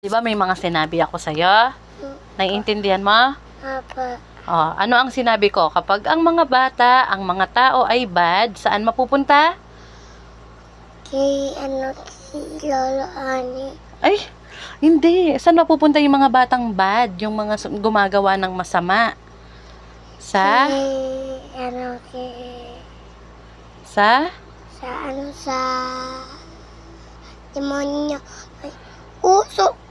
Di ba may mga sinabi ako sa'yo? Naiintindihan mo? Apa. Oh, ano ang sinabi ko? Kapag ang mga bata, ang mga tao ay bad, saan mapupunta? Kay si Lolo Ani. Ay, hindi. Saan mapupunta yung mga batang bad? Yung mga gumagawa ng masama? Sa? Sa? Sa demonyo. Ay, usok.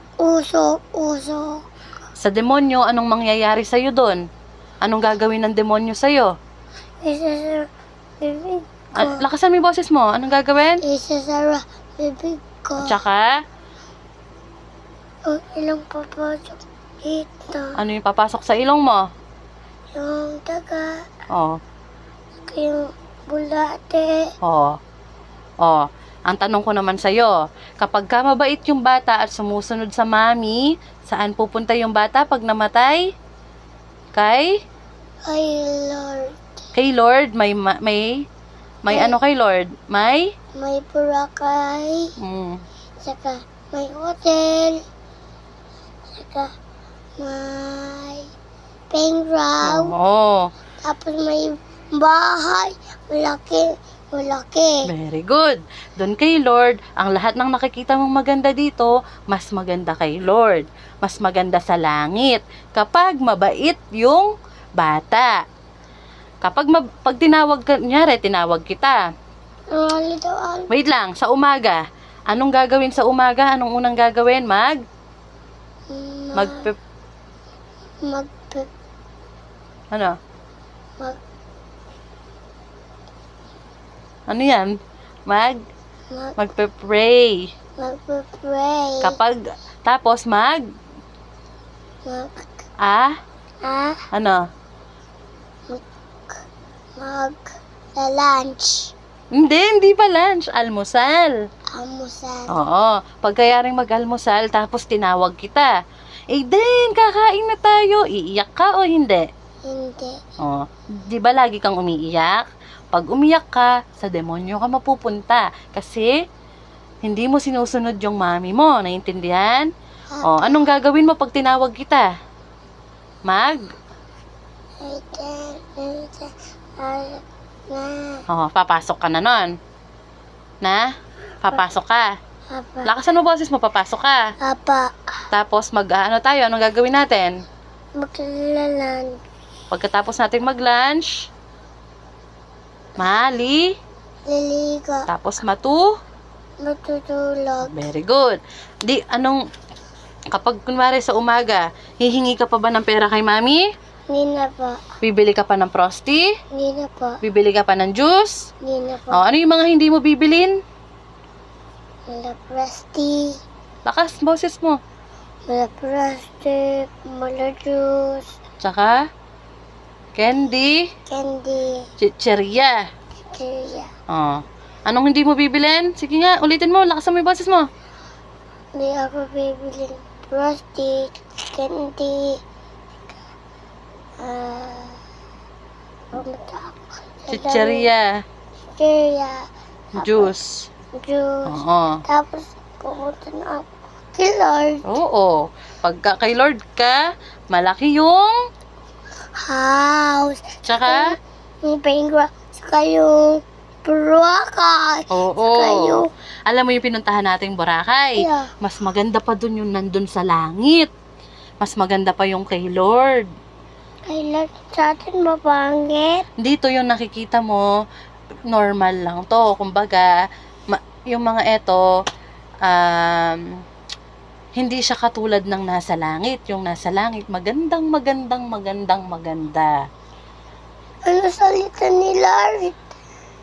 Sa demonyo, anong mangyayari sa'yo doon? Anong gagawin ng demonyo sa'yo? Isa sa bibig ko. Lakasan mo yung boses mo. Anong gagawin? Isa sa bibig ko. Tsaka, Ilang papasok dito. ano yung papasok sa ilong mo? Yung daga. Oh, Yung bulate. oh, oh. Ang tanong ko naman sa'yo, kapag ka mabait yung bata at sumusunod sa mami, saan pupunta yung bata pag namatay? Kay? Ay, Lord. Kay Lord, may ano kay Lord? May? May Boracay. Saka may hotel. Saka may playground. Oo. Tapos may bahay. Malaki. Very good. Doon kay Lord, ang lahat ng nakikita mong maganda dito, mas maganda kay Lord. Mas maganda sa langit. Kapag mabait yung bata. Pag tinawag ka, nyari, tinawag kita. Wait lang, sa umaga. Anong gagawin sa umaga? Anong unang gagawin? Ano? Ano yan? Magpe-pray. Magpe-pray. Tapos ano? Lunch. Hindi pa lunch. Almusal. Almusal. Oo. Pagkayaring mag-almusal, tapos tinawag kita. Then, kakain na tayo. Iiyak ka o hindi? Hindi. Oh, di ba lagi kang umiiyak? Pag umiyak ka, sa demonyo ka mapupunta. Kasi, hindi mo sinusunod yung mami mo. Naiintindihan? Oh, anong gagawin mo pag tinawag kita? Papasok ka na nun. Papasok ka. Apa. Lakasan mo boses mo, papasok ka. Apa. Tapos ano tayo, anong gagawin natin? Maglalan. Pagkatapos natin mag-lunch, Liligo. tapos Matutulog. very good. Kapag kunwari sa umaga, hihingi ka pa ba ng pera kay mami? Hindi na po. Bibili ka pa ng Frosty? Hindi na po. Bibili ka pa ng juice? Hindi na po. Oh, ano yung mga hindi mo bibilin? Mala Frosty. Lakas, boses mo. Mala Frosty. Mala juice. Tsaka, candy, chicheria. Kaya. Oh. Anong hindi mo bibilin? Sige nga, ulitin mo. Lakasan mo yung boses mo. Hindi ako bibili ng Frosty. Candy. Chicheria. Juice. Oo. Tapos, pupunta na ako kay Lord. Oo. Pagka kay Lord ka, malaki yung House. tsaka Yung penguin. Saka yung Boracay. oo. Saka yung Alam mo yung pinuntahan nating Boracay? Yeah. Mas maganda pa dun yung nandun sa langit. Mas maganda pa yung kay Lord. kay Lord sa atin mapangit. Dito yung nakikita mo, normal lang to. Kumbaga, yung mga eto, hindi siya katulad ng nasa langit. Yung nasa langit, maganda. Ano salita ni Lord?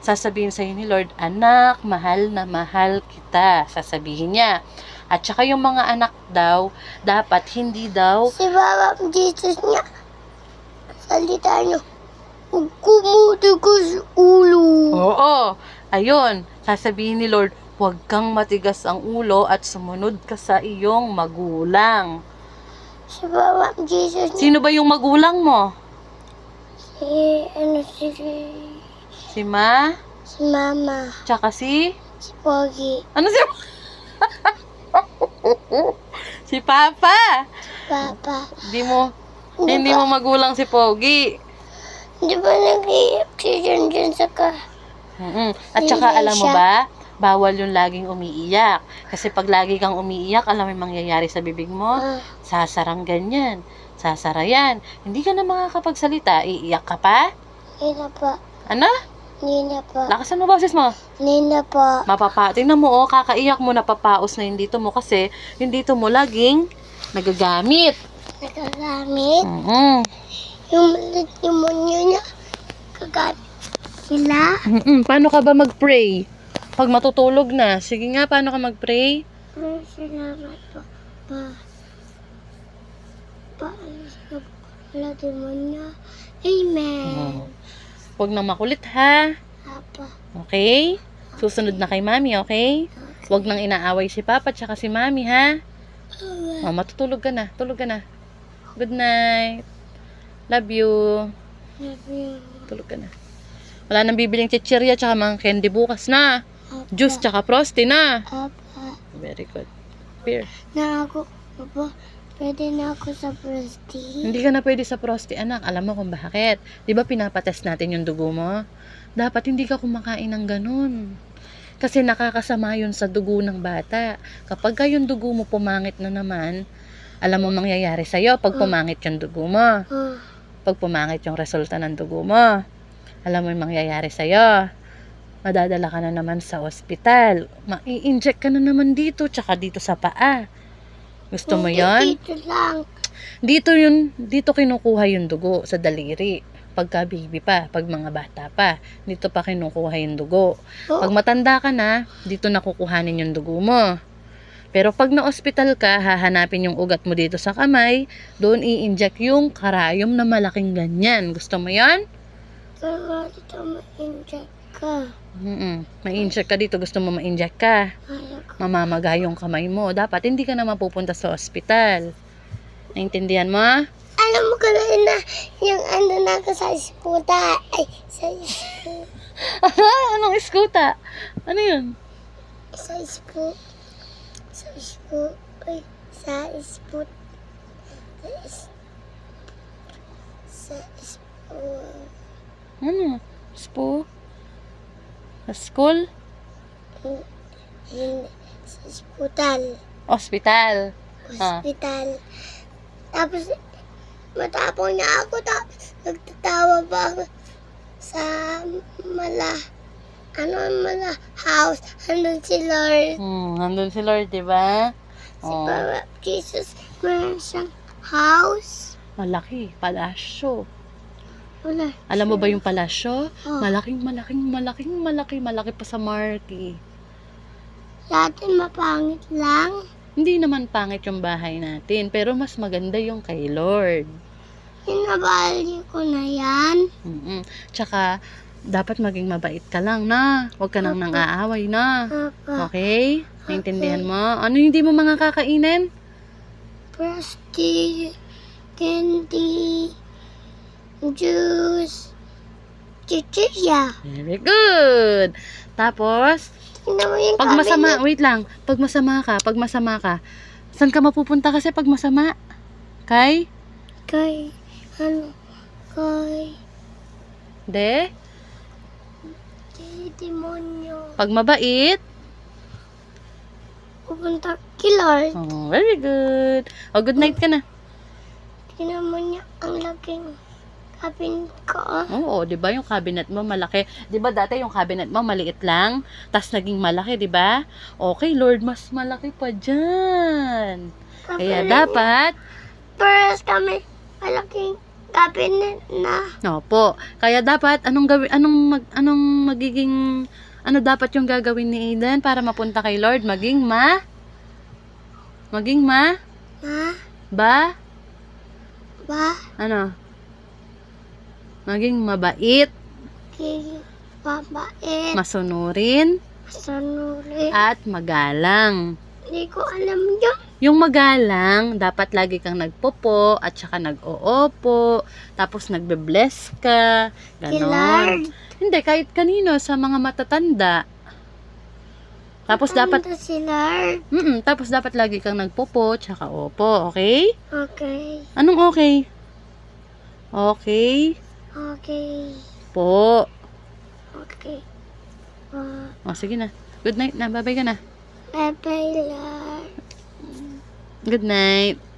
Sasabihin sa'yo ni Lord, anak, mahal na mahal kita. Sasabihin niya. At saka yung mga anak daw, dapat hindi daw, Si Baba Jesus niya. Salita niyo. Huwag kumutigas ulo. oo, ayun, sasabihin ni Lord, huwag kang matigas ang ulo at sumunod ka sa iyong magulang. Si Baba Jesus niya. Sino ba yung magulang mo? Si Si Ma? Si Mama. Tsaka si? Si Pogi. Ano si Si Papa. Papa. Hindi mo magulang si Pogi. Di ba nag-iiyak si Junjun sa ka? At saka Hindi alam mo siya. ba, bawal yung laging umiiyak. Kasi pag lagi kang umiiyak, alam mo yung mangyayari sa bibig mo? Sasarang ganyan. Sasara yan. Hindi ka na makakapagsalita. Iiyak ka pa? Hindi na po. Ano? Hindi na po. Lakasan mo boses mo. Hindi na po. Tingnan mo, kakaiyak mo, napapaos na yung dito mo kasi yung dito mo laging nagagamit. Nagagamit. Yung maliit yung munyo niya. Kagamit sila. Paano ka ba mag-pray? Pag matutulog na. Sige nga, paano ka mag-pray? Salamat po. Wala demonyo. Amen. Huwag na makulit ha. Apa. Okay? Susunod na kay Mami, okay? Huwag nang inaaway si Papa at si Mami ha. Matutulog ka na. Tulog ka na. Good night. Love you. Love you. Tulog ka na. Wala nang bibiling chichirya tsaka mga candy bukas na. Juice tsaka frosty na. Apa. Very good. Beer. Na ako. Papa. Pwede na ako sa Frosty. Hindi ka na pwede sa frosty, anak. Alam mo kung bakit. Di ba pinapatest natin yung dugo mo? Dapat hindi ka kumakain ng ganun. Kasi nakakasama yun sa dugo ng bata. Kapag ka yung dugo mo pumangit na naman, alam mo mangyayari sa'yo pag pumangit yung dugo mo. Pag pumangit yung resulta ng dugo mo, alam mo yung mangyayari sa'yo. Madadala ka na naman sa ospital. Mai-inject ka na naman dito, tsaka dito sa paa. Gusto mo yon? Dito lang. Dito kinukuha yung dugo sa daliri. Pagka baby pa, pag mga bata pa, dito pa kinukuha yung dugo. Pag matanda ka na, dito nakukuhanin yung dugo mo. Pero pag na-hospital ka, hahanapin yung ugat mo dito sa kamay, doon i-inject yung karayom na malaking ganyan. Gusto mo yon? Pero dito ma-inject ka. Ma-inject ka dito. Gusto mo ma-inject ka? Mamamaga yung kamay mo. Dapat hindi ka na mapupunta sa ospital. Naintindihan mo? Alam mo ka na yung ano na ako sa isputa. Ay, sa isputa. Anong iskuta? Ano yun? Sa isput. Sa isput. Ay, sa isput. Sa isput. Ano? Spo? Sa school? Hindi. Sa isputal. Hospital. Hospital. Tapos, matapong na ako. Tapos, nagtatawa pa ako sa house. Andun si Lord. Nandun si Lord, diba? Si Papa Jesus. Meron siyang house. Malaki. Palasyo. Wala. Alam mo ba yung palasyo? Malaki pa sa Marky. Sa atin mapangit lang. Hindi naman pangit yung bahay natin, pero mas maganda yung kay Lord. Inabali ko na yan. Tsaka, dapat maging mabait ka lang na. Huwag ka nang nang-aaway na. Papa. Okay? Naintindihan mo? Ano hindi mo mga kakainin? Frosty. Candy. Juice. Chichirya. Very good. Tapos, Tingnan mo yung pag masama, cabinet. wait lang. Pag masama ka, saan ka mapupunta kasi pag masama? Kay? Kay demonyo. Pag mabait? Pupunta kay Lord. Very good. Good night ka na. Tingnan mo niya ang laking cabinet ko. Oo, 'di ba yung cabinet mo malaki? 'Di ba dati yung cabinet mo maliit lang, tas naging malaki, 'di ba? Okay, Lord, mas malaki pa diyan. Kaya dapat, First kami malaking cabinet na. opo. Kaya dapat anong magiging ano dapat yung gagawin ni Aiden para mapunta kay Lord? Maging Ma? ba? Ba? Ano? Maging mabait, Kay babait. masunurin, Masanuri. at magalang. Hindi ko alam yun. Yung magalang, dapat lagi kang nagpopo at saka nag-oopo, tapos nagbe-bless ka, Kay ganon. Lord. Hindi, kahit kanino sa mga matatanda. Tapos dapat, Ito si Lord. tapos dapat lagi kang nagpopo, tsaka opo, okay? Okay. Anong okay? Okay? Okay. Po. Okay. O, sige na. Good night na. Bye-bye ka na. Bye-bye, Lord. Good night.